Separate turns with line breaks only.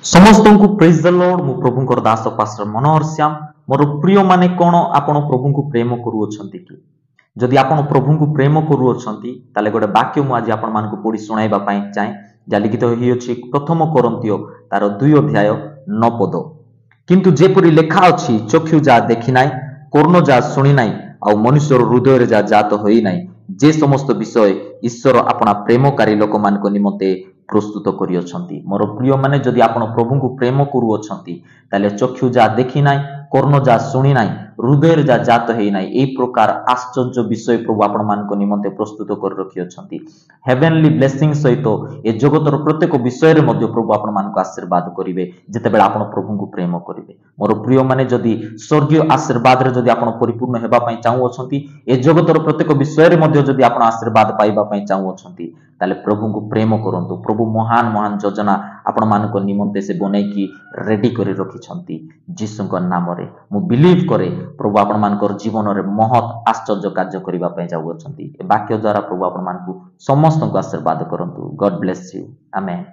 समस्त को praise the Lord मु प्रभु दास पास्टर मनोहर श्याम मोर प्रिय माने कोन आपण प्रभु को प्रेम करूछंती कि जदि आपण प्रभु को प्रेम करूछंती ताले गोटे वाक्य मु आज आपण मान को पढी सुनाइबा पई चाहे जा लिखित होई अछि प्रथम कोरिन्थियो तार 2 अध्याय 9 पद किंतु जेपरि लेखा अछि चक्षु जा देखि नाय कर्ण जा सुनि नाय आ मनुष्यर हृदय रे जा जात होई नाय जे समस्त विषय ईश्वर अपना प्रेमकारी लोक मान को निमंते प्रस्तुत करियछंती मोर प्रिय माने जदि आपण प्रभु को प्रेम करूछंती ताले चक्षु जा देखि नाय कर्ण जा सुनि नाय हृदय जा जात हेई नाय ए प्रकार आश्चर्य विषय प्रभु आपण मान को निमंते प्रस्तुत कर रखियछंती हेवेनली ब्लेसिंग सहित ए जगतर प्रत्येक विषय रे मध्ये प्रभु आपण मान को आशीर्वाद करिवे जेतेबेला आपण प्रभु को प्रेम करिवे मोर प्रिय माने जदि स्वर्गीय आशीर्वाद रे जदि आपण परिपूर्ण हेबा पई चाहूछंती ए जगतर प्रत्येक विषय रे मध्ये जदि आपण आशीर्वाद पाइबा पई चाहूछंती ताले प्रभु को प्रेम करंतु प्रभु महान महान योजना आपण मान को निमंते से बनै की रेडी करी रखिछंती यीशु को नाम रे मु बिलीव करे प्रभु आपण मान को जीवन रे महत आश्चर्य कार्य करिबा पई जाउछंती ए वाक्य द्वारा प्रभु आपण मान को समस्त को आशीर्वाद करंतु गॉड ब्लेस यू आमेन।